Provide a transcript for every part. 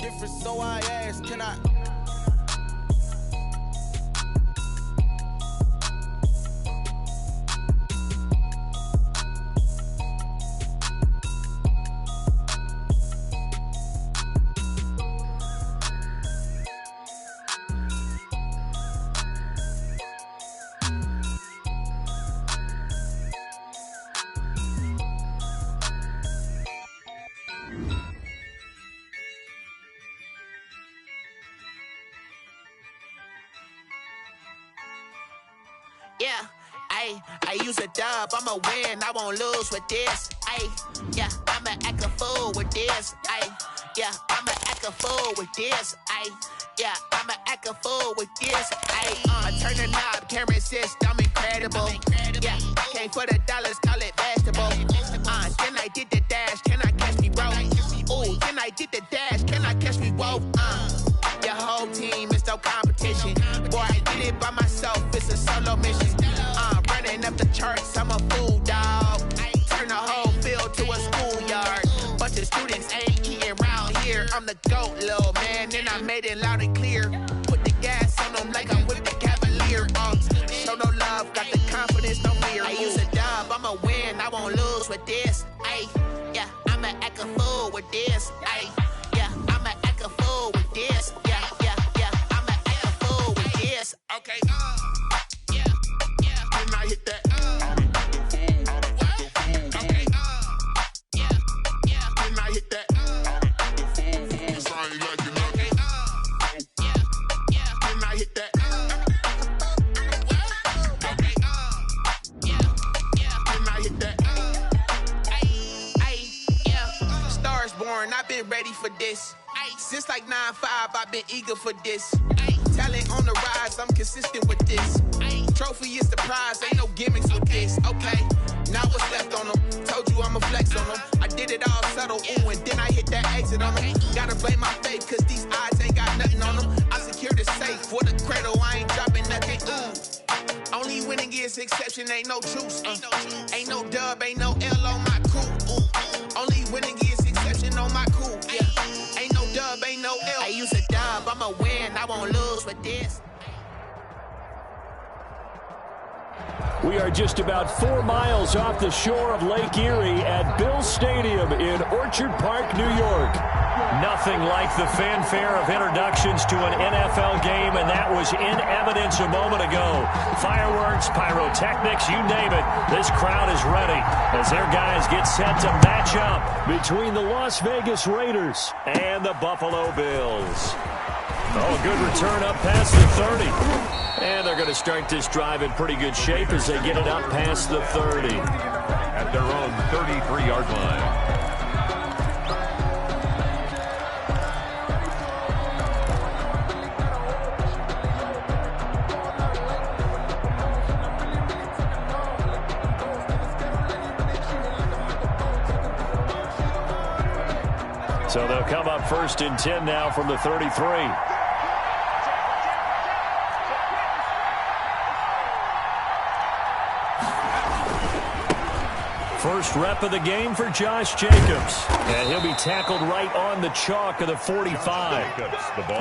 different, so I ask, can I? Yeah, I use a dub, I'ma win, I won't lose with this. Yeah, I'ma act a fool with this. Yeah, I'ma act a fool with this. Yeah, I'ma act a fool with this. I turn the knob, camera assist, I'm incredible. Yeah, came for the dollars, call it vegetable. Then I did the dash, can I catch me, bro? Ooh, then I did the dash, can I catch me, whoa? Your whole team is no competition. Boy, I did it by myself, it's a solo mission. Running up the charts, I'm a fool, dog. Turn the whole field to a schoolyard. Bunch of students ain't eating round here. I'm the GOAT, little man, and I made it loud and clear. Put the gas on them like I'm with the Cavalier. Show no love, got the confidence, no fear. I use a dub, I'ma win, I won't lose with this. Yeah, I'ma act a fool with this. Yeah, I'ma act a fool with this. Yeah, I'ma act a fool with this. Okay, can I hit that? Okay, can I hit that? Cause I ain't like it, okay. Can I hit that? Okay, can I hit that? Stars born, I've been ready for this. Since like 9-5, I've been eager for this. Talent on the rise, I'm consistent with this. Trophy is the prize, ain't no gimmicks with this. Okay, now what's left on them? Told you I'ma flex on them. I did it all subtle, ooh, and then I hit that exit on them. Gotta blame my faith, cause these odds ain't got nothing on them. I secured the safe for the cradle, I ain't dropping nothing, ooh. Only winning is exception, ain't no truce. Ain't no dub, ain't no L on my crew, ooh. Only winning is exception on my crew, yeah. Ain't no dub, ain't no L. I use a dub, I'ma win, I won't lose with this. We are just about 4 miles off the shore of Lake Erie at Bill Stadium in Orchard Park, New York. Nothing like the fanfare of introductions to an NFL game, and that was in evidence a moment ago. Fireworks, pyrotechnics, you name it. This crowd is ready as their guys get set to match up between the Las Vegas Raiders and the Buffalo Bills. Oh, good return up past the 30. And they're going to start this drive in pretty good shape as they get it up past the 30. At their own 33-yard line. So they'll come up 1st and 10 now from the 33. First rep of the game for Josh Jacobs. And he'll be tackled right on the chalk of the 45.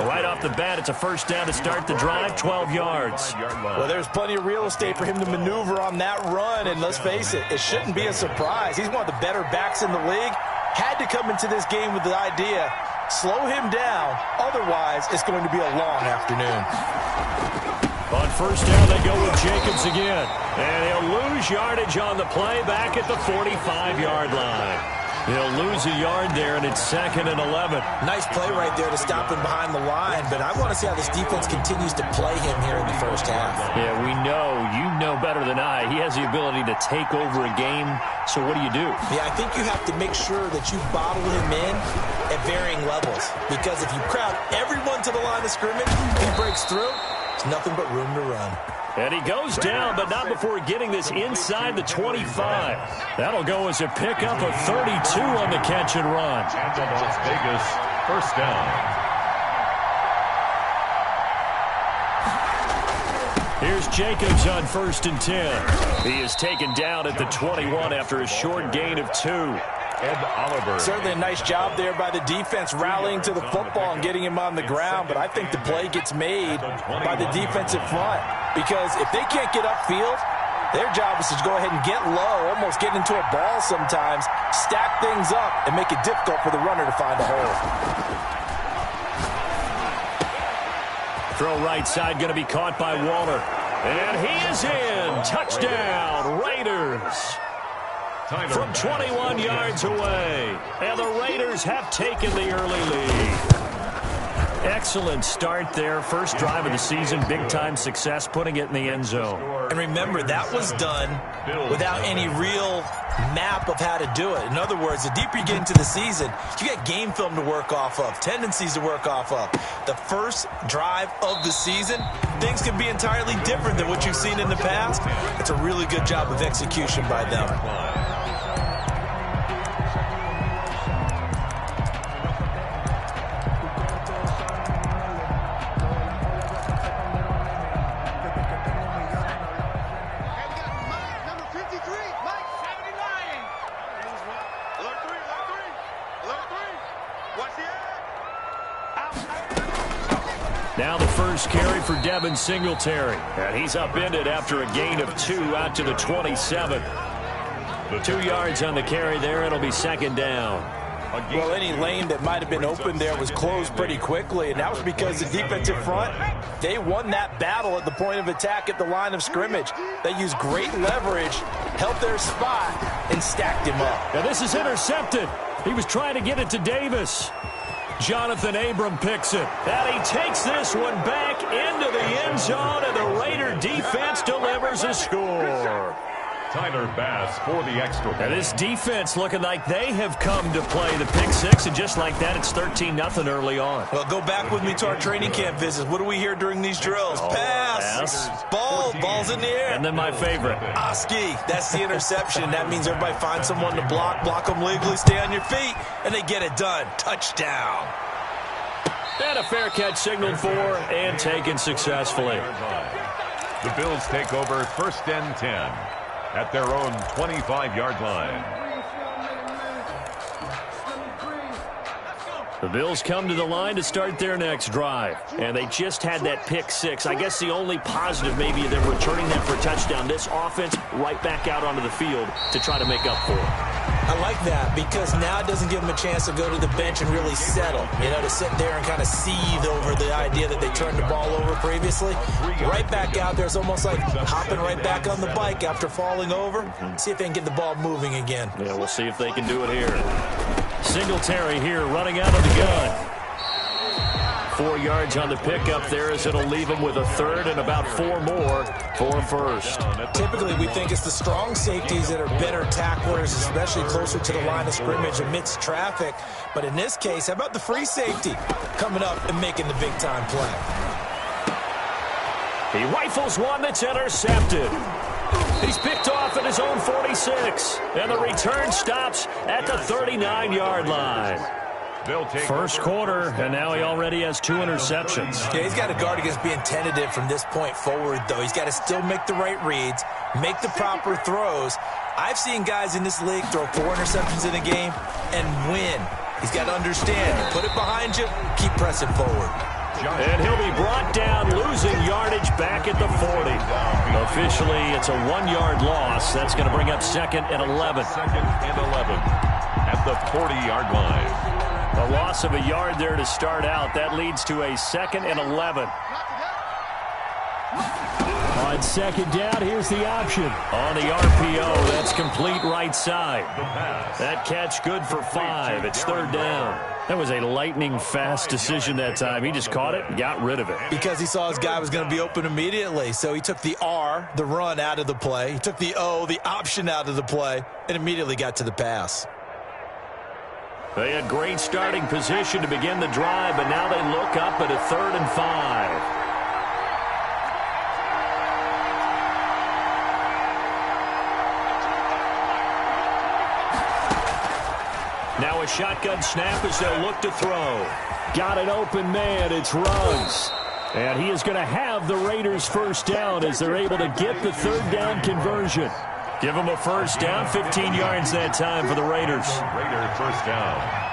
Right off the bat, it's a first down to start the drive, 12 yards. Well, there's plenty of real estate for him to maneuver on that run, and let's face it, it shouldn't be a surprise. He's one of the better backs in the league. Had to come into this game with the idea, slow him down, otherwise it's going to be a long afternoon. On first down, they go with Jacobs again. And he'll lose yardage on the play back at the 45-yard line. He'll lose a yard there, and it's 2nd and 11. Nice play right there to stop him behind the line, but I want to see how this defense continues to play him here in the first half. Yeah, we know. You know better than I. He has the ability to take over a game, so what do you do? Yeah, I think you have to make sure that you bottle him in at varying levels, because if you crowd everyone to the line of scrimmage, he breaks through, there's nothing but room to run. And he goes down, but not before getting this inside the 25. That'll go as a pickup of 32 on the catch and run. Las Vegas, first down. Here's Jacobs on 1st and 10. He is taken down at the 21 after a short gain of 2. Ed Oliver. Certainly a nice job there by the defense rallying to the football and getting him on the ground, but I think the play gets made by the defensive front because if they can't get upfield, their job is to go ahead and get low, almost get into a ball sometimes, stack things up, and make it difficult for the runner to find a hole. Throw right side going to be caught by Waller. And he is in. Touchdown, Raiders. From 21 yards away. And the Raiders have taken the early lead. Excellent start there. First drive of the season. Big-time success, putting it in the end zone. And remember, that was done without any real map of how to do it. In other words, the deeper you get into the season, you got game film to work off of, tendencies to work off of. The first drive of the season, things can be entirely different than what you've seen in the past. It's a really good job of execution by them. Now the first carry for Devin Singletary. And he's upended after a gain of 2 out to the 27. 2 yards on the carry there. It'll be second down. Well, any lane that might have been open there was closed pretty quickly, and that was because the defensive front, they won that battle at the point of attack at the line of scrimmage. They used great leverage, held their spot, and stacked him up. Now this is intercepted. He was trying to get it to Davis. Jonathan Abram picks it. And he takes this one back into the end zone, and the Raider defense delivers a score. Tyler Bass for the extra point. And this defense looking like they have come to play the pick six, and just like that, it's 13-0 early on. Well, go back with me to our training camp visits. What do we hear during these drills? Pass. Ball's in the air. And then my favorite. Oski, that's the interception. That means everybody finds someone to block them legally, stay on your feet, and they get it done. Touchdown. And a fair catch signaled for and taken successfully. The Bills take over 1st and 10 at their own 25-yard line. The Bills come to the line to start their next drive. And they just had that pick six. I guess the only positive maybe they're returning that for a touchdown. This offense right back out onto the field to try to make up for it. I like that because now it doesn't give them a chance to go to the bench and really settle. You know, to sit there and kind of seethe over the idea that they turned the ball over previously. Right back out there. It's almost like hopping right back on the bike after falling over. See if they can get the ball moving again. Yeah, we'll see if they can do it here. Singletary here running out of the gun. 4 yards on the pickup there as it'll leave him with a third and about 4 more for a first. Typically, we think it's the strong safeties that are better tacklers, especially closer to the line of scrimmage amidst traffic. But in this case, how about the free safety coming up and making the big-time play? He rifles one that's intercepted. He's picked off at his own 46. And the return stops at the 39-yard line. First quarter, and now he already has 2 interceptions. Yeah, he's got to guard against being tentative from this point forward, though. He's got to still make the right reads, make the proper throws. I've seen guys in this league throw 4 interceptions in a game and win. He's got to understand, put it behind you, keep pressing forward. And he'll be brought down, losing yardage back at the 40. Officially, it's a 1-yard loss. That's going to bring up 2nd and 11. 2nd and 11 at the 40-yard line. A loss of a yard there to start out. That leads to a 2nd and 11. On second down, here's the option. On the RPO, that's complete right side. That catch good for 5. It's 3rd down. That was a lightning-fast decision that time. He just caught it and got rid of it. Because he saw his guy was going to be open immediately. So he took the R, the run, out of the play. He took the O, the option, out of the play, and immediately got to the pass. They had great starting position to begin the drive, but now they look up at a 3rd and 5. Now a shotgun snap as they'll look to throw. Got an open man. It's Ruggs. And he is going to have the Raiders' first down as they're able to get the 3rd down conversion. Give them a first down, 15 yards that time for the Raiders. Raider first down.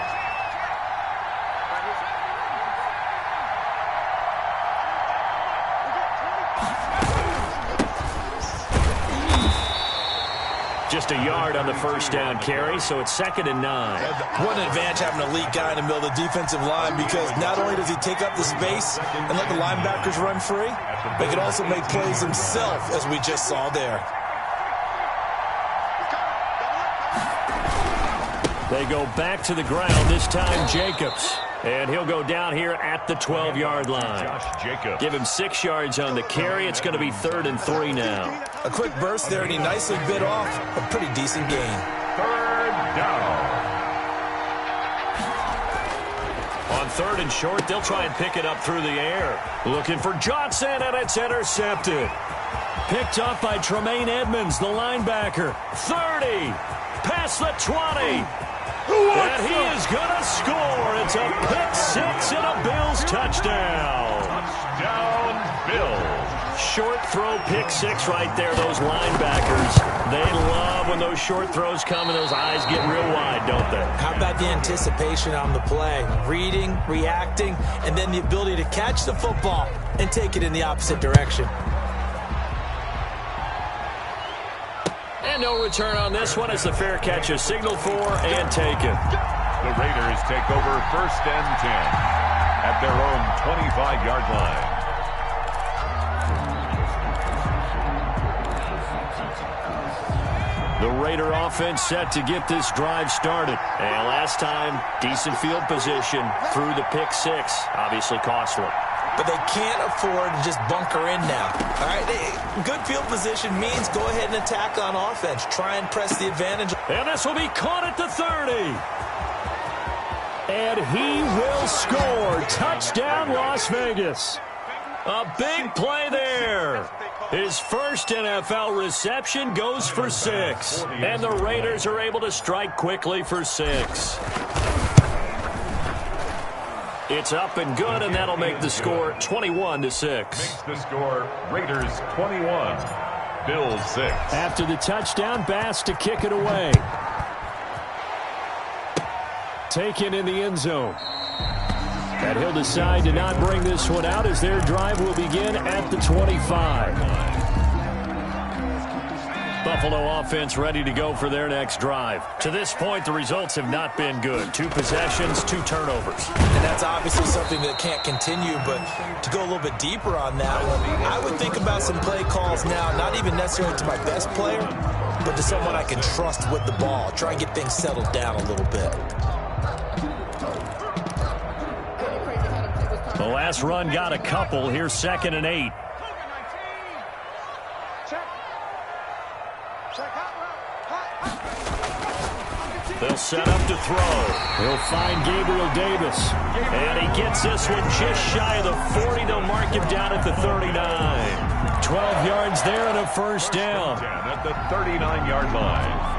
Just a yard on the first down carry, so it's 2nd and 9. What an advantage having an elite guy in the middle of the defensive line, because not only does he take up the space and let the linebackers run free, but he can also make plays himself, as we just saw there. They go back to the ground, this time Jacobs. And he'll go down here at the 12-yard line. Josh Jacobs. Give him 6 yards on the carry. It's going to be 3rd and 3 now. A quick burst there, and he nicely bit off a pretty decent gain. 3rd down. On 3rd and short, they'll try and pick it up through the air. Looking for Johnson, and it's intercepted. Picked up by Tremaine Edmonds, the linebacker. 30, past the 20. And he is going to score. It's a pick 6 and a Bills touchdown. Touchdown, Bills. Short throw, pick 6 right there. Those linebackers, they love when those short throws come and those eyes get real wide, don't they? How about the anticipation on the play? Reading, reacting, and then the ability to catch the football and take it in the opposite direction. And no return on this one as the fair catch is signaled for and taken. The Raiders take over 1st and 10 at their own 25-yard line. The Raider offense set to get this drive started. And last time, decent field position through the pick 6. Obviously costly. But they can't afford to just bunker in now. All right, good field position means go ahead and attack on offense. Try and press the advantage. And this will be caught at the 30. And he will score. Touchdown, Las Vegas. A big play there. His first NFL reception goes for 6. And the Raiders are able to strike quickly for 6. It's up and good, and that'll make the score 21-6. Makes the score Raiders 21, Bills 6. After the touchdown, Bass to kick it away. Taken in the end zone. And he'll decide to not bring this one out as their drive will begin at the 25. Buffalo offense ready to go for their next drive. To this point, the results have not been good. 2 possessions, 2 turnovers. And that's obviously something that can't continue, but to go a little bit deeper on that one, I would think about some play calls now, not even necessarily to my best player, but to someone I can trust with the ball. Try and get things settled down a little bit. The last run got a couple. Here's 2nd and 8. They'll set up to throw. He'll find Gabriel Davis. And he gets this one just shy of the 40. They'll mark him down at the 39. 12 yards there and a first down. At the 39-yard line.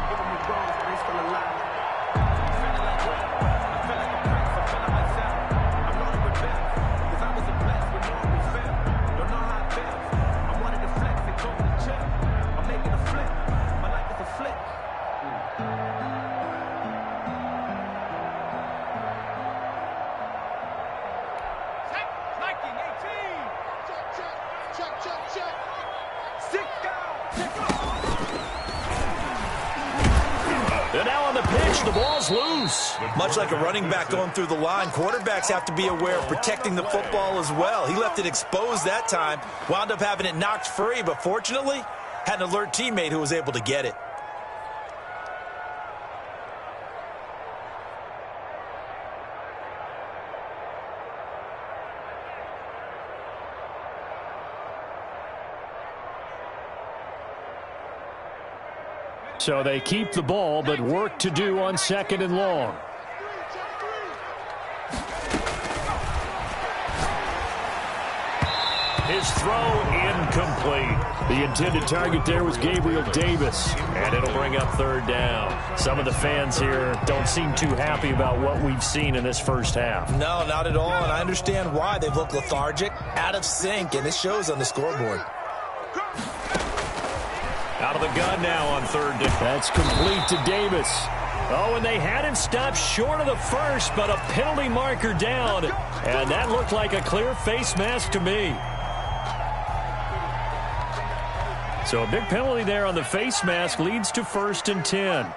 The ball's loose. Much like a running back going through the line, quarterbacks have to be aware of protecting the football as well. He left it exposed that time, wound up having it knocked free, but fortunately, had an alert teammate who was able to get it. So they keep the ball, but work to do on 2nd and long. His throw incomplete. The intended target there was Gabriel Davis, and it'll bring up 3rd down. Some of the fans here don't seem too happy about what we've seen in this first half. No, not at all, and I understand why. They've looked lethargic, out of sync, and it shows on the scoreboard. Out of the gun now on third down. That's complete to Davis. Oh, and they had him stopped short of the first, but a penalty marker down. And that looked like a clear face mask to me. So a big penalty there on the face mask leads to 1st and 10.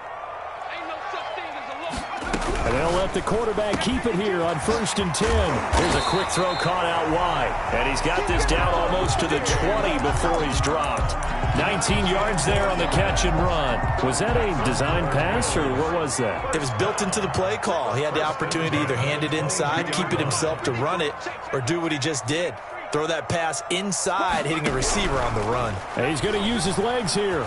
And they'll let the quarterback keep it here on 1st and 10. Here's a quick throw caught out wide. And he's got this down almost to the 20 before he's dropped. 19 yards there on the catch and run. Was that a design pass, or what was that? It was built into the play call. He had the opportunity to either hand it inside, keep it himself to run it, or do what he just did. Throw that pass inside, hitting a receiver on the run. And he's going to use his legs here.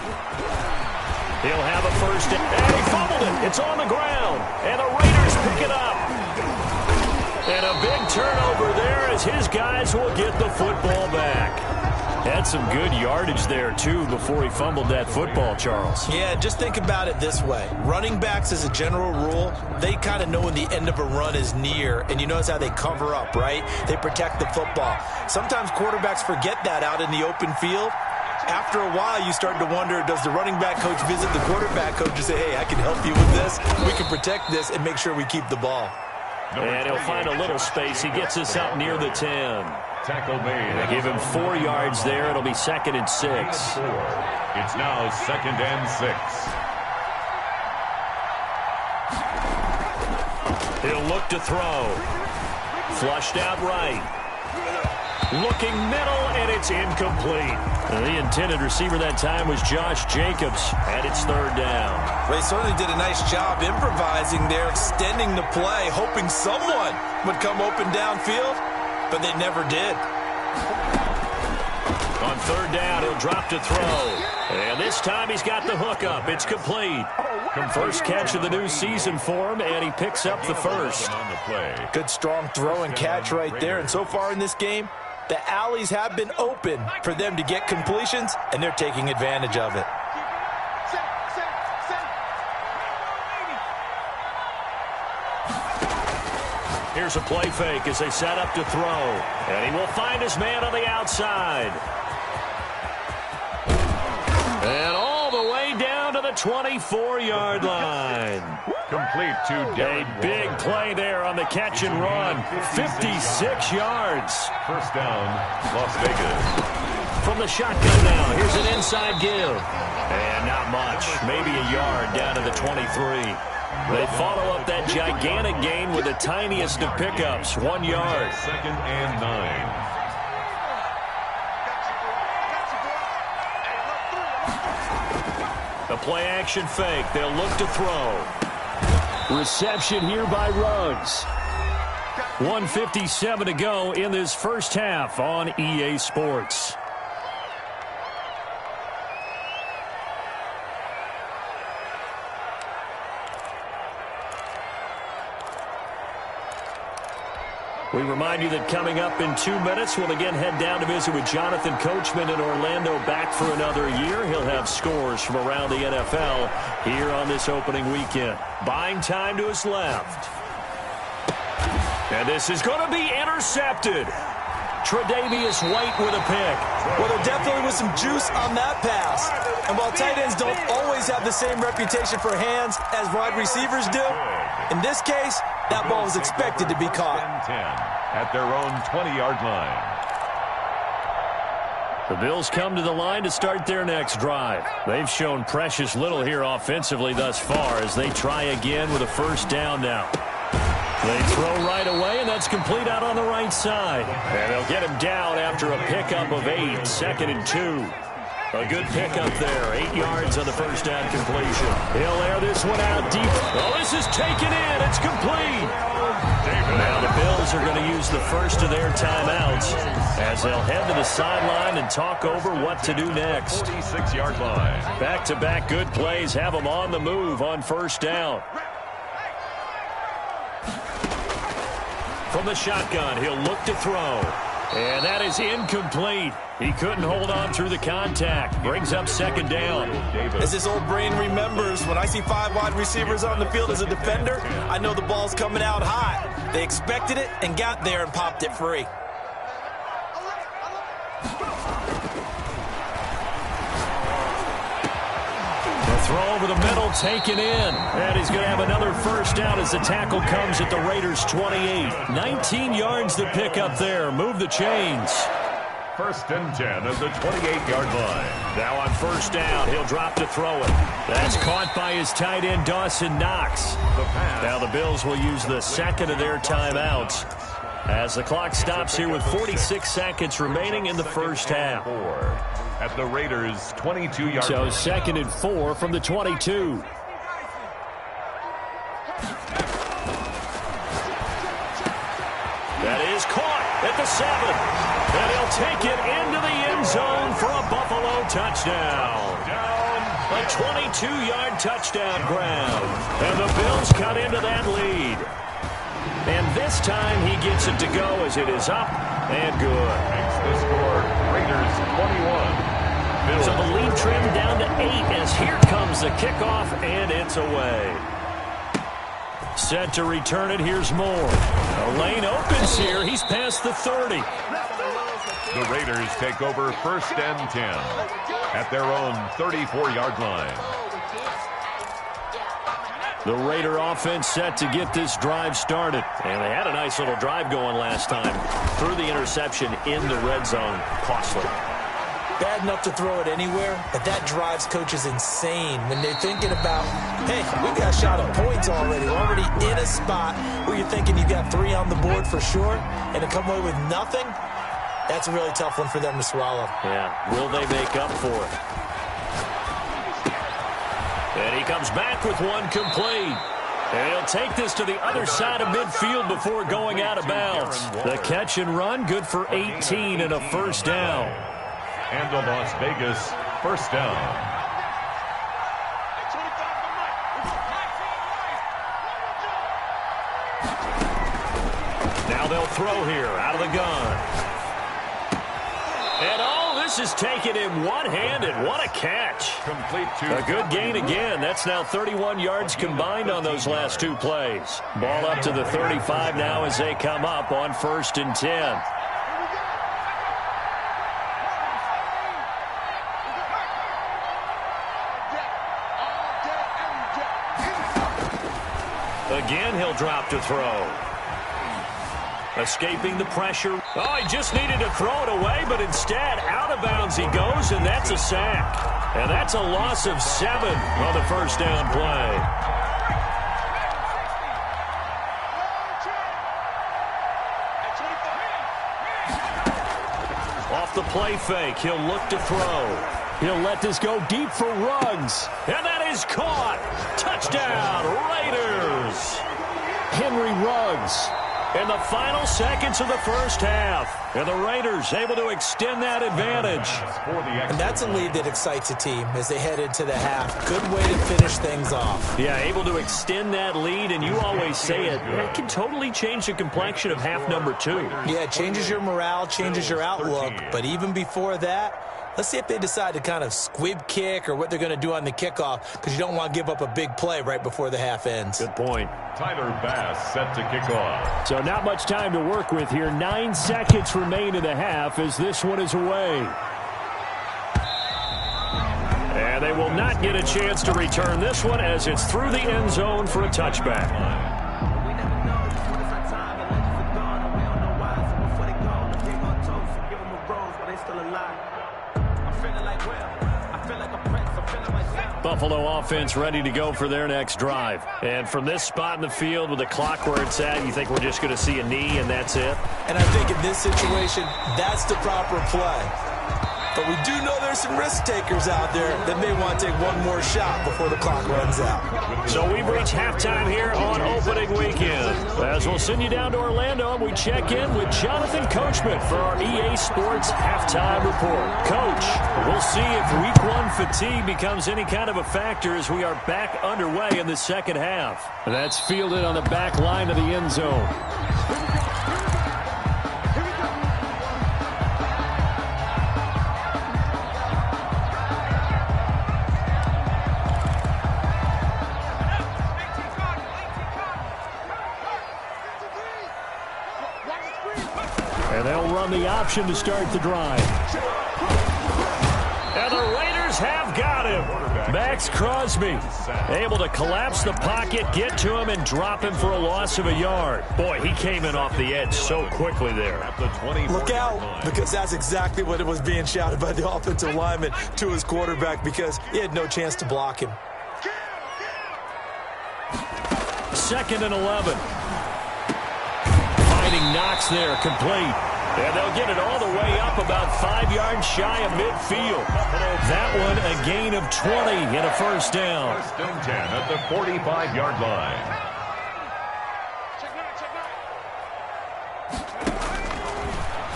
He'll have a first down. And he fumbled it. It's on the ground. And the Raiders pick it up. And a big turnover there as his guys will get the football back. Had some good yardage there, too, before he fumbled that football, Charles. Yeah, just think about it this way. Running backs, as a general rule, they kind of know when the end of a run is near, and you notice how they cover up, right? They protect the football. Sometimes quarterbacks forget that out in the open field. After a while, you start to wonder, does the running back coach visit the quarterback coach and say, hey, I can help you with this, we can protect this, and make sure we keep the ball. And he'll find a little space. He gets us up near the 10. Tackle made. They give him 4 yards there. It'll be 2nd and 6. It's now 2nd and 6. He'll look to throw. Flushed out right. Looking middle, and it's incomplete. The intended receiver that time was Josh Jacobs, and it's 3rd down. Well, he certainly did a nice job improvising there, extending the play, hoping someone would come open downfield, but they never did. On 3rd down, he'll drop to throw. And this time he's got the hook up. It's complete. First catch of the new season for him, and he picks up the first. Good strong throw and catch right there. And so far in this game, the alleys have been open for them to get completions, and they're taking advantage of it. Here's a play fake as they set up to throw. And he will find his man on the outside. And all the way down to the 24-yard line. Complete to Darren A big play there on the catch and run. 56 yards. First down, Las Vegas. From the shotgun now, here's an inside give. And not much, maybe a yard down to the 23. They follow up that gigantic gain with the tiniest of pickups, 1 yard. 2nd and 9. The play action fake. They'll look to throw. Reception here by Ruggs. 1:57 to go in this first half on EA Sports. We remind you that coming up in 2 minutes, we'll again head down to visit with Jonathan Coachman in Orlando, back for another year. He'll have scores from around the NFL here on this opening weekend. Buying time to his left. And this is going to be intercepted. Tre'Davious White with a pick. Well, there definitely was some juice on that pass. And while tight ends don't always have the same reputation for hands as wide receivers do, in this case, that ball was expected to be caught. 10 at their own 20-yard line. The Bills come to the line to start their next drive. They've shown precious little here offensively thus far as they try again with a first down now. They throw right away, and that's complete out on the right side. And they'll get him down after a pickup of 8, 2nd and 2. A good pickup there, 8 yards on the first down completion. He'll air this one out deep. Oh, this is taken in. It's complete. Now the Bills are going to use the first of their timeouts as they'll head to the sideline and talk over what to do next. 46-yard line. Back-to-back good plays have them on the move on first down. From the shotgun, he'll look to throw. And that is incomplete. He couldn't hold on through the contact. Brings up 2nd down. As this old brain remembers, when I see 5 wide receivers on the field as a defender, I know the ball's coming out hot. They expected it and got there and popped it free. Throw over the middle, taken in. And he's going to have another first down as the tackle comes at the Raiders' 28. 19 yards to pick up there. Move the chains. First and 10 at the 28-yard line. Now on first down, he'll drop to throw it. That's caught by his tight end, Dawson Knox. Now the Bills will use the second of their timeouts as the clock stops here with 46 seconds remaining in the first half. At the Raiders' 22-yard So line. 2nd and 4 from the 22. That is caught at the 7. And he'll take it into the end zone for a Buffalo touchdown. A 22-yard touchdown grab. And the Bills cut into that lead. And this time he gets it to go as it is up and good. Makes the score Raiders 21. Bills. So the lead trimmed down to 8 as here comes the kickoff and it's away. Set to return it. Here's Moore. The lane opens here. He's past the 30. The Raiders take over first and 10 at their own 34-yard line. The Raider offense set to get this drive started. And they had a nice little drive going last time. Threw the interception in the red zone. Costly. Bad enough to throw it anywhere, but that drives coaches insane when they're thinking about, hey, we got a shot at points already. We're already in a spot where you're thinking you got 3 on the board for sure, and to come away with nothing, that's a really tough one for them to swallow. Yeah, will they make up for it? And he comes back with one complete. And he'll take this to the other side of midfield before going out of bounds. The catch and run, good for 18 and a first down. And the Las Vegas first down. Now they'll throw here out of the gun. And oh, this is taken in one-handed. What a catch. Complete to A good gain again. That's now 31 yards combined on those last 2 plays. Ball up to the 35 now as they come up on first and 10. Again, he'll drop to throw. Escaping the pressure. Oh, he just needed to throw it away, but instead, out of bounds he goes, and that's a sack. And that's a loss of 7 on the first down play. Off the play fake, he'll look to throw. He'll let this go deep for Ruggs. And that is caught. Touchdown, Raiders. Henry Ruggs. In the final seconds of the first half. And the Raiders able to extend that advantage. And that's a lead that excites a team as they head into the half. Good way to finish things off. Yeah, able to extend that lead, and you always say it can totally change the complexion of half number 2. Yeah, it changes your morale, changes your outlook. But even before that, let's see if they decide to kind of squib kick or what they're going to do on the kickoff, because you don't want to give up a big play right before the half ends. Good point. Tyler Bass set to kick off. So not much time to work with here. 9 seconds remain in the half as this one is away. And they will not get a chance to return this one as it's through the end zone for a touchback. Buffalo offense ready to go for their next drive. And from this spot in the field with the clock where it's at, you think we're just going to see a knee and that's it? And I think in this situation, that's the proper play. But we do know there's some risk takers out there that may want to take one more shot before the clock runs out. So we've reached halftime here on opening weekend. As we'll send you down to Orlando, and we check in with Jonathan Coachman for our EA Sports Halftime Report. Coach, we'll see if Week 1 fatigue becomes any kind of a factor as we are back underway in the second half. That's fielded on the back line of the end zone. And they'll run the option to start the drive. And the Raiders have got him. Max Crosby able to collapse the pocket, get to him, and drop him for a loss of a yard. Boy, he came in off the edge so quickly there. Look out, because that's exactly what it was being shouted by the offensive lineman to his quarterback, because he had no chance to block him. 2nd and 11. Finding Knox there, complete. And they'll get it all the way up about 5 yards shy of midfield. That one a gain of 20 and a first down. 1st and 10 at the 45-yard line.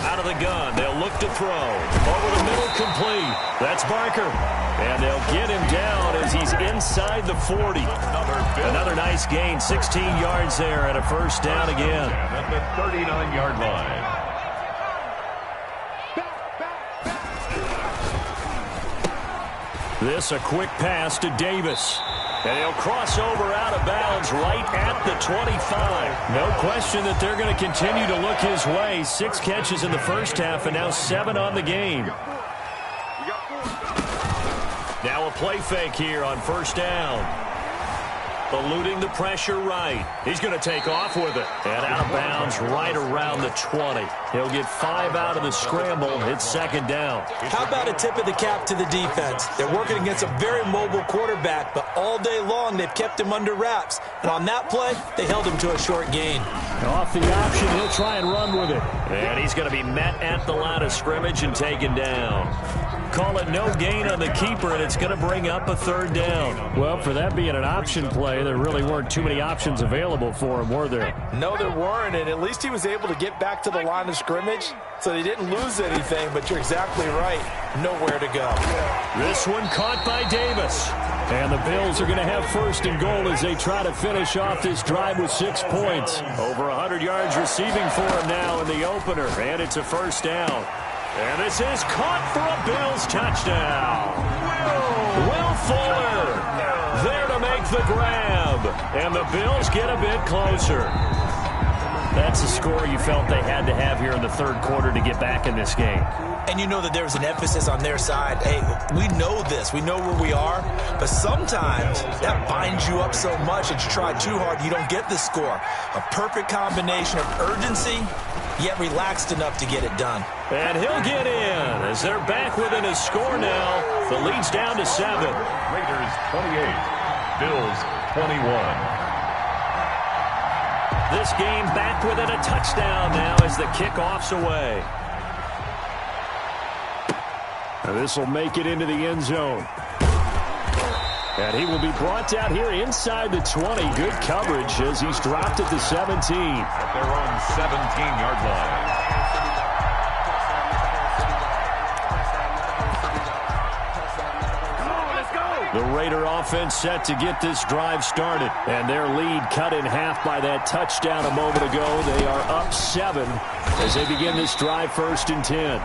Out of the gun, they'll look to throw. Over the middle, complete. That's Barker. And they'll get him down as he's inside the 40. Another nice gain, 16 yards there and a first down again. At the 39-yard line. This a quick pass to Davis. And he'll cross over out of bounds right at the 25. No question that they're going to continue to look his way. 6 catches in the first half and now 7 on the game. Now a play fake here on first down. Eluding the pressure right. He's going to take off with it. And out of bounds right around the 20. He'll get 5 out of the scramble. It's 2nd down. How about a tip of the cap to the defense? They're working against a very mobile quarterback, but all day long they've kept him under wraps. And on that play, they held him to a short gain. Off the option, he'll try and run with it. And he's going to be met at the line of scrimmage and taken down. Call it no gain on the keeper, and it's going to bring up a 3rd down. Well, for that being an option play, there really weren't too many options available for him, were there? No, there weren't, and at least he was able to get back to the line of scrimmage, so they didn't lose anything, but you're exactly right. Nowhere to go. This one caught by Davis. And the Bills are going to have 1st and goal as they try to finish off this drive with 6 points. Over 100 yards receiving for him now in the opener, and it's a first down. And this is caught for a Bills touchdown. Will Fuller there to make the grab. And the Bills get a bit closer. That's a score you felt they had to have here in the 3rd quarter to get back in this game. And you know that there's an emphasis on their side. Hey, we know this. We know where we are. But sometimes that binds you up so much that you try too hard, you don't get the score. A perfect combination of urgency, yet relaxed enough to get it done. And he'll get in as they're back within a score now. The lead's down to 7. Raiders 28, Bills 21. This game back within a touchdown now as the kickoff's away. This will make it into the end zone. And he will be brought down here inside the 20. Good coverage as he's dropped at the 17. At their own 17-yard line. The Raider offense set to get this drive started. And their lead cut in half by that touchdown a moment ago. They are up 7 as they begin this drive 1st and 10.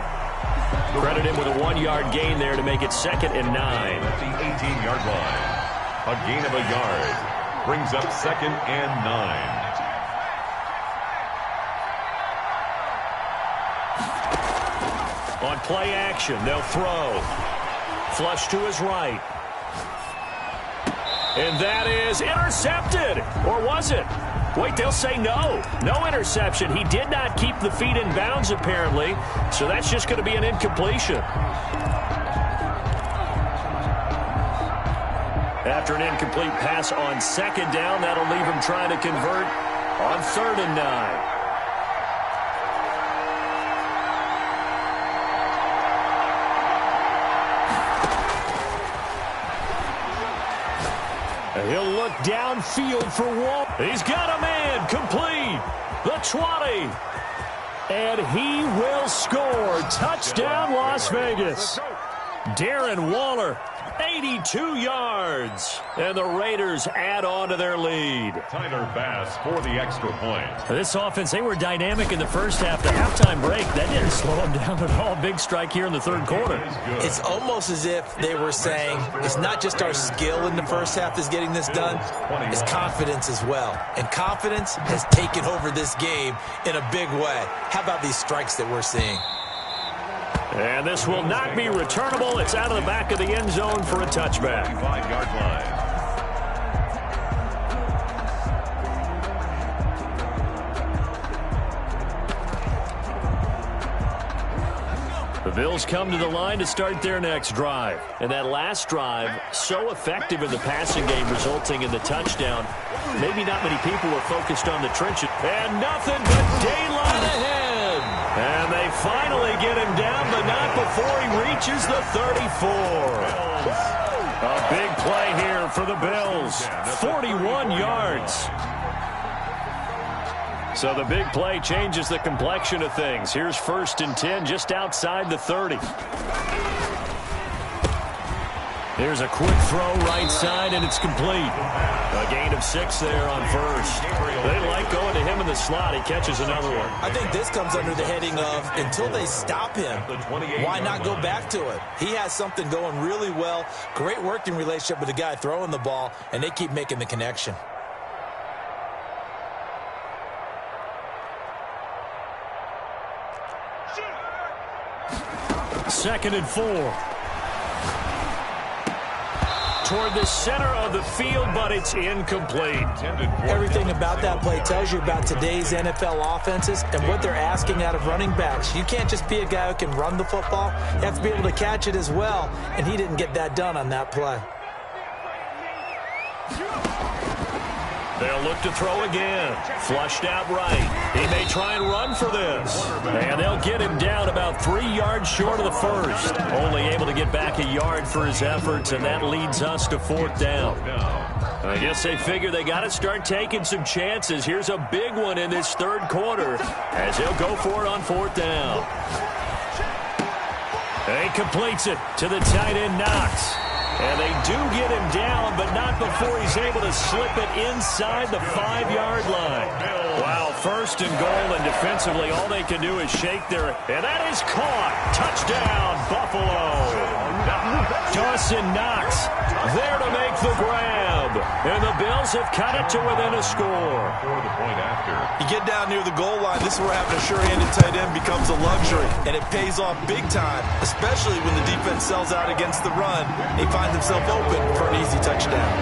Credit him with a 1-yard gain there to make it 2nd and 9. At the 18-yard line. A gain of a yard. Brings up 2nd and 9. On play action, they'll throw. Flush to his right. And that is intercepted. Or was it? Wait, they'll say no. No interception. He did not keep the feet in bounds, apparently. So that's just going to be an incompletion. After an incomplete pass on 2nd down, that'll leave him trying to convert on 3rd and 9. He'll look downfield for Walt. He's got a man complete. The 20. And he will score. Touchdown, Las Vegas. Darren Waller, 82 yards. And the Raiders add on to their lead. Tyler Bass for the extra point. This offense, they were dynamic in the first half. The halftime break, that didn't slow them down at all. Big strike here in the 3rd quarter. It's almost as if they were saying, it's not just our skill in the first half that's getting this done, it's confidence as well. And confidence has taken over this game in a big way. How about these strikes that we're seeing? And this will not be returnable. It's out of the back of the end zone for a touchback. 5-yard line. The Bills come to the line to start their next drive. And that last drive, so effective in the passing game, resulting in the touchdown. Maybe not many people were focused on the trenches. And nothing but daylight ahead. And they finally get him down, but not before he reaches the 34. A big play here for the Bills. 41 yards. So the big play changes the complexion of things. Here's 1st and 10 just outside the 30. Here's a quick throw right side, and it's complete. A gain of 6 there on 1st. They like going to him in the slot. He catches another one. I think this comes under the heading of until they stop him, why not go back to it? He has something going really well. Great working relationship with the guy throwing the ball, and they keep making the connection. 2nd and 4. Toward the center of the field, but it's incomplete. Everything about that play tells you about today's NFL offenses and what they're asking out of running backs. You can't just be a guy who can run the football. You have to be able to catch it as well, and he didn't get that done on that play. They'll look to throw again. Flushed out right. He may try and run for this. And they'll get him down about 3 yards short of the 1st. Only able to get back a yard for his efforts, and that leads us to 4th down. I guess they figure they got to start taking some chances. Here's a big one in this 3rd quarter as he'll go for it on 4th down. He completes it to the tight end, Knox. And they do get him down, but not before he's able to slip it inside the 5-yard line. Wow, 1st and goal, and defensively all they can do is shake their... And that is caught. Touchdown, Buffalo. Dawson Knox there to make the grab. And the Bills have cut it to within a score. For the point after. You get down near the goal line, this is where having a sure-handed tight end becomes a luxury, and it pays off big time, especially when the defense sells out against the run. He finds himself open for an easy touchdown.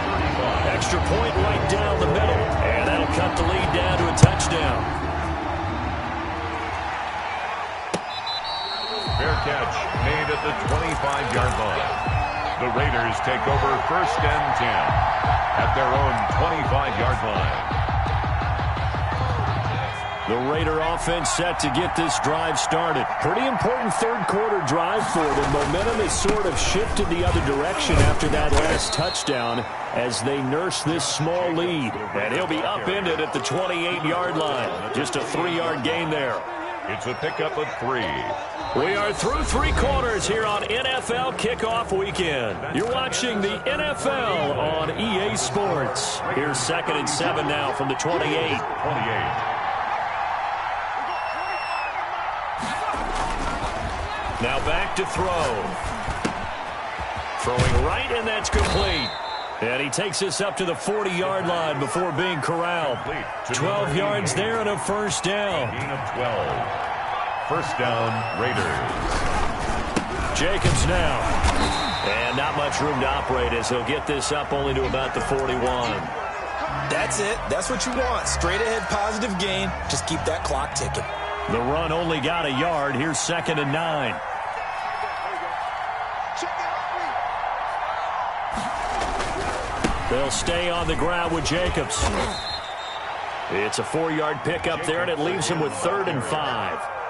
Extra point right down the middle, and that'll cut the lead down to a touchdown. Fair catch made at the 25-yard line. The Raiders take over 1st and 10 at their own 25-yard line. The Raider offense set to get this drive started. Pretty important 3rd quarter drive for them. Momentum has sort of shifted the other direction after that last touchdown as they nurse this small lead. And he'll be upended at the 28-yard line. Just a 3-yard gain there. It's a pickup of 3. We are through 3 quarters here on NFL Kickoff Weekend. You're watching the NFL on EA Sports. Here's 2nd and 7 now from the 28. Now back to throw. Throwing right, and that's complete. And he takes us up to the 40-yard line before being corralled. 12 yards there and a 1st down. Gain of 12. 1st down, Raiders. Jacobs now. And not much room to operate as he'll get this up only to about the 41. That's it. That's what you want. Straight ahead positive gain. Just keep that clock ticking. The run only got a yard. Here's 2nd and 9. They'll stay on the ground with Jacobs. It's a 4-yard pickup there, and it leaves him with 3rd and 5.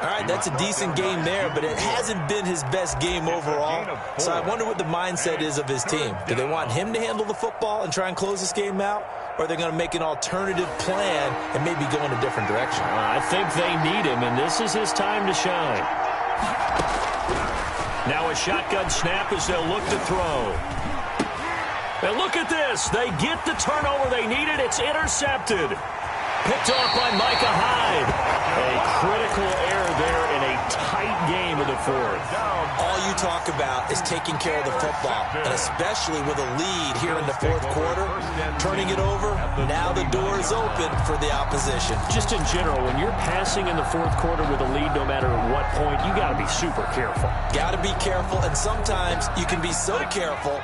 All right, that's a decent game there, but it hasn't been his best game overall. So I wonder what the mindset is of his team. Do they want him to handle the football and try and close this game out? Or are they going to make an alternative plan and maybe go in a different direction? I think they need him, and this is his time to shine. Now a shotgun snap as they'll look to throw. And look at this. They get the turnover they needed. It's intercepted. Picked off by Micah Hyde. A critical error there in a tight game of the fourth. All you talk about is taking care of the football, and especially with a lead here in the fourth quarter, turning it over, now the door is open for the opposition. Just in general, when you're passing in the fourth quarter with a lead, no matter at what point, you got to be super careful. Got to be careful, and sometimes you can be so careful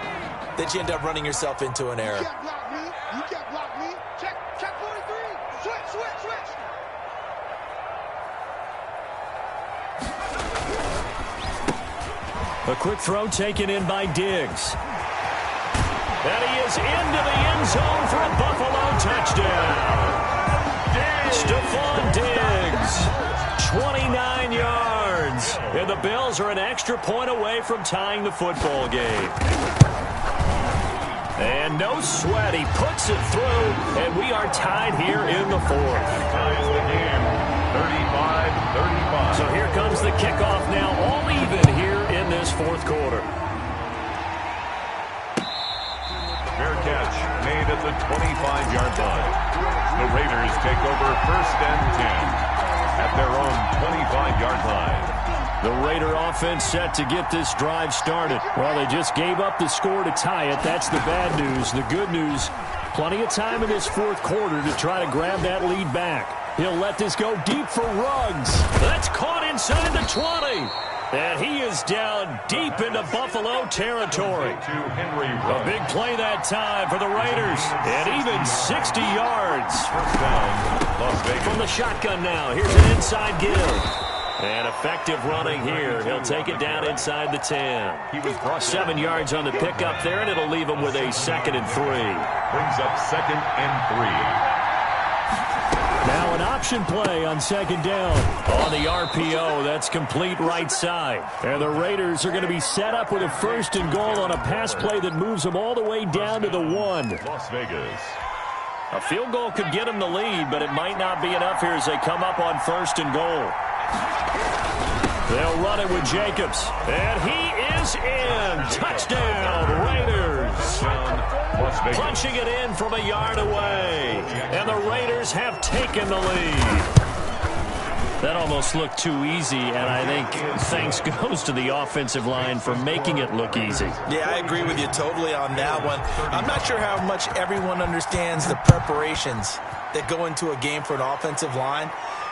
that you end up running yourself into an error. You can't block me. You can't block me. Check 43. Switch. A quick throw taken in by Diggs. And he is into the end zone for a Buffalo touchdown. Stephon Diggs, 29 yards. And the Bills are an extra point away from tying the football game. And no sweat, he puts it through, and we are tied here in the fourth. Ties the game, 35-35. So here comes the kickoff now, all even here in this fourth quarter. Fair catch made at the 25-yard line. The Raiders take over 1st and 10 at their own 25-yard line. The Raider offense set to get this drive started. Well, they just gave up the score to tie it. That's the bad news. The good news, plenty of time in this fourth quarter to try to grab that lead back. He'll let this go deep for Ruggs. That's caught inside the 20. And he is down deep into Buffalo territory. A big play that time for the Raiders. And even 60 yards. First down, Las Vegas. From the shotgun now. Here's an inside give. And effective running here. He'll take it down inside the 10. He was brought 7 yards on the pickup there, and it'll leave him with a 2nd and 3. Brings up 2nd and 3. Now an option play on 2nd down. On the RPO, that's complete right side. And the Raiders are going to be set up with a 1st and goal on a pass play that moves them all the way down to the 1. Las Vegas. A field goal could get them the lead, but it might not be enough here as they come up on 1st and goal. They'll run it with Jacobs. And he is in. Touchdown, Raiders. Punching it in from a yard away. And the Raiders have taken the lead. That almost looked too easy, and I think thanks goes to the offensive line for making it look easy. Yeah, I agree with you totally on that one. I'm not sure how much everyone understands the preparations that go into a game for an offensive line,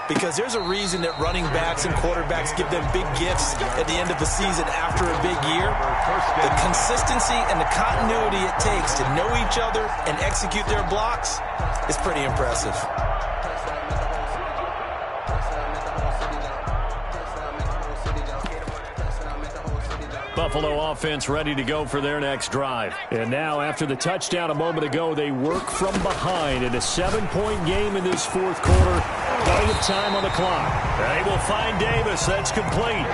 because there's a reason that running backs and quarterbacks give them big gifts at the end of the season after a big year. The consistency and the continuity it takes to know each other and execute their blocks is pretty impressive. Buffalo offense ready to go for their next drive. And now, after the touchdown a moment ago, they work from behind in a 7-point game in this fourth quarter. Plenty of time on the clock. They will find Davis. That's complete.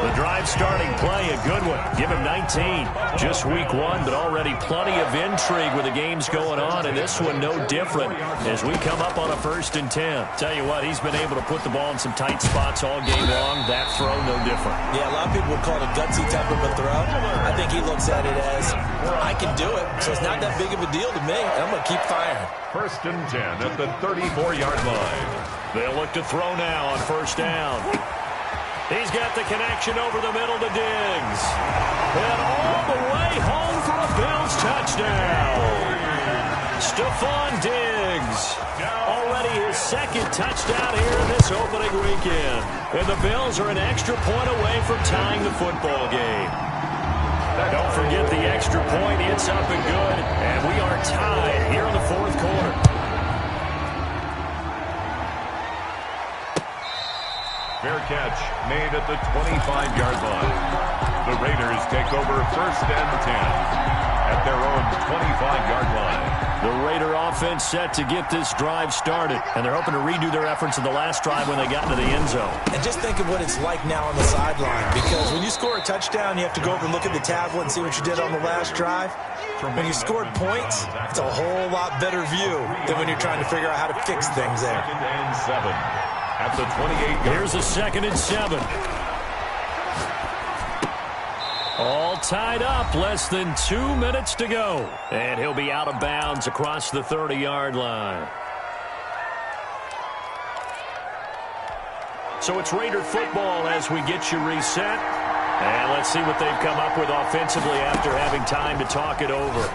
The drive starting play, a good one. Give him 19. Just week 1, but already plenty of intrigue with the games going on, and this one no different as we come up on a 1st and 10. Tell you what, he's been able to put the ball in some tight spots all game long. That throw, no different. Yeah, a lot of people would call it a gutsy type of a throw. I think he looks at it as, I can do it, so it's not that big of a deal to me. I'm going to keep firing. 1st and 10 at the 34-yard line. They'll look to throw now on 1st down. He's got the connection over the middle to Diggs. And all the way home for a Bills touchdown. Stephon Diggs. Already his 2nd touchdown here in this opening weekend. And the Bills are an extra point away from tying the football game. Don't forget the extra point. It's up and good. And we are tied here in the fourth quarter. Fair catch made at the 25-yard line. The Raiders take over 1st and 10 at their own 25-yard line. The Raider offense set to get this drive started, and they're hoping to redo their efforts in the last drive when they got into the end zone. And just think of what it's like now on the sideline, because when you score a touchdown, you have to go over and look at the tablet and see what you did on the last drive. When you scored points, it's a whole lot better view than when you're trying to figure out how to fix things there. 2nd and 7 at the 28-yard. Here's a 2nd and 7. All tied up, less than 2 minutes to go. And he'll be out of bounds across the 30-yard line. So it's Raider football as we get you reset. And let's see what they've come up with offensively after having time to talk it over.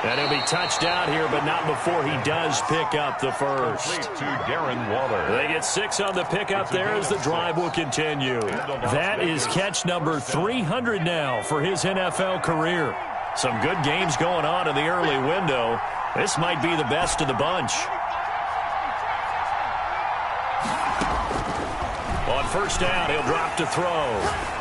And he'll be touched out here, but not before he does pick up the first. To Darren Waller. They get 6 on the pickup there as the drive will continue. That is catch number 300 now for his NFL career. Some good games going on in the early window. This might be the best of the bunch. On first down, he'll drop to throw.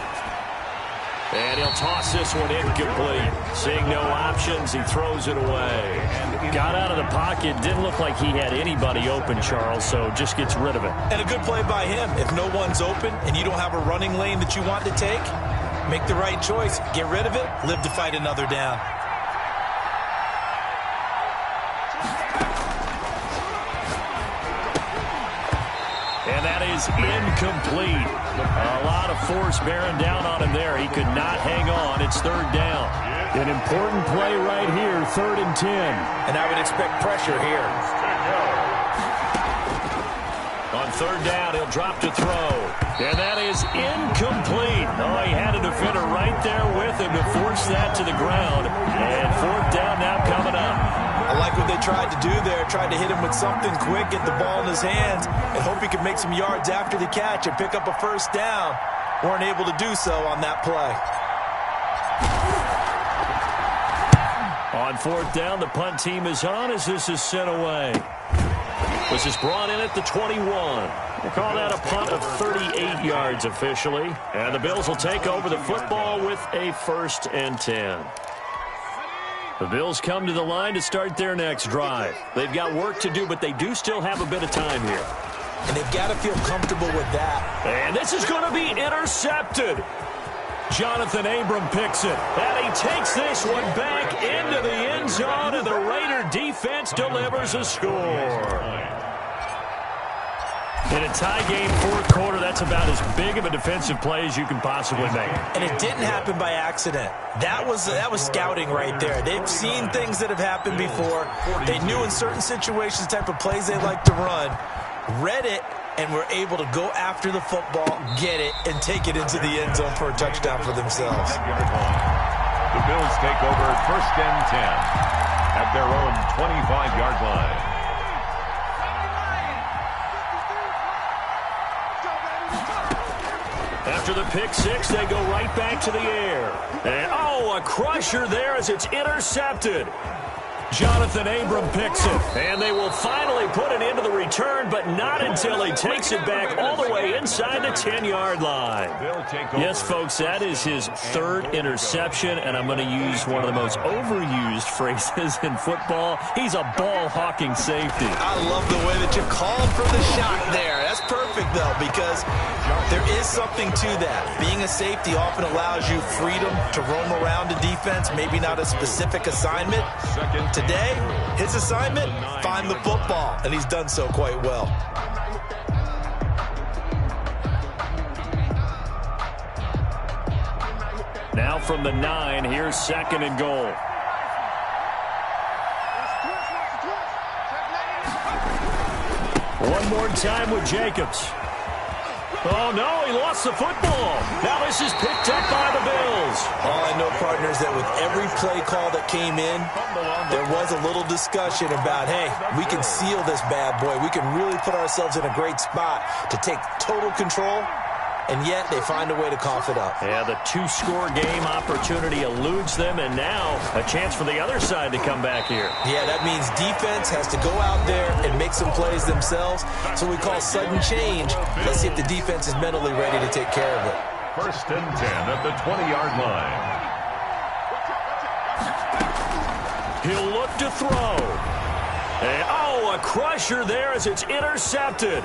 And he'll toss this one incomplete. Seeing no options, he throws it away. Got out of the pocket. Didn't look like he had anybody open, Charles, so just gets rid of it. And a good play by him. If no one's open and you don't have a running lane that you want to take, make the right choice. Get rid of it. Live to fight another down. And that is incomplete. A lot of force bearing down on him there. He could not hang on. It's third down. An important play right here, 3rd and 10. And I would expect pressure here. On third down, he'll drop to throw. And that is incomplete. Oh, he had a defender right there with him to force that to the ground. And 4th down now coming up. I like what they tried to do there. Tried to hit him with something quick, get the ball in his hands, and hope he could make some yards after the catch and pick up a first down. Weren't able to do so on that play. On 4th down, the punt team is on as this is sent away. This is brought in at the 21. We'll call that a punt of 38 yards officially. And the Bills will take over the football with a 1st and 10. The Bills come to the line to start their next drive. They've got work to do, but they do still have a bit of time here. And they've got to feel comfortable with that. And this is going to be intercepted. Jonathan Abram picks it. And he takes this one back into the end zone, and the Raider defense delivers a score. In a tie game, 4th quarter, that's about as big of a defensive play as you can possibly make. And it didn't happen by accident. That was scouting right there. They've seen things that have happened before. They knew in certain situations the type of plays they like to run, read it, and were able to go after the football, get it, and take it into the end zone for a touchdown for themselves. The Bills take over 1st and 10 at their own 25-yard line. After the pick 6, they go right back to the air. And, a crusher there as it's intercepted. Jonathan Abram picks it. And they will finally put it into the return, but not until he takes it back all the way inside the 10-yard line. Yes, folks, that is his 3rd interception, and I'm going to use one of the most overused phrases in football. He's a ball-hawking safety. I love the way that you called for the shot there. That's perfect, though, because there is something to that. Being a safety often allows you freedom to roam around a defense, maybe not a specific assignment. Today, his assignment, find the football, and he's done so quite well. Now from the 9, here's 2nd and goal. One more time with Jacobs. Oh, no, he lost the football. Now this is picked up by the Bills. All I know, partners, that with every play call that came in, there was a little discussion about, hey, we can seal this bad boy. We can really put ourselves in a great spot to take total control, and yet they find a way to cough it up. Yeah, the 2-score game opportunity eludes them, and now a chance for the other side to come back here. Yeah, that means defense has to go out there and make some plays themselves. So we call sudden change. Let's see if the defense is mentally ready to take care of it. 1st and 10 at the 20-yard line. He'll look to throw. And, a crusher there as it's intercepted.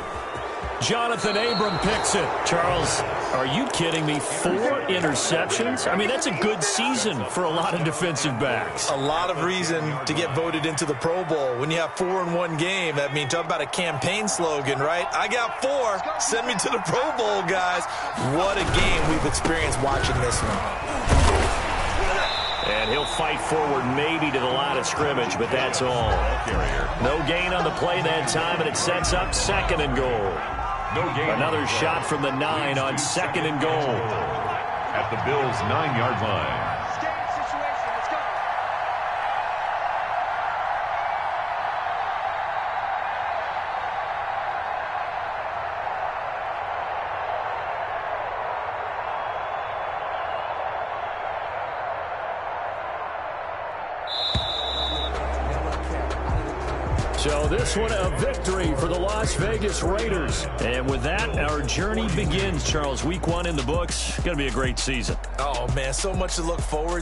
Jonathan Abram picks it. Charles, are you kidding me? 4 interceptions? I mean, that's a good season for a lot of defensive backs. A lot of reason to get voted into the Pro Bowl. When you have 4 in one game, I mean, talk about a campaign slogan, right? I got 4. Send me to the Pro Bowl, guys. What a game we've experienced watching this one. And he'll fight forward maybe to the line of scrimmage, but that's all. No gain on the play that time, and it sets up 2nd and goal. No gain. Another shot from the 9 on 2nd and goal. At the Bills' 9-yard line. Standard situation. Let's go. So this one a victory for the Las Vegas Raiders. And with that, our journey begins, Charles. Week 1 in the books. Going to be a great season. Oh, man, so much to look forward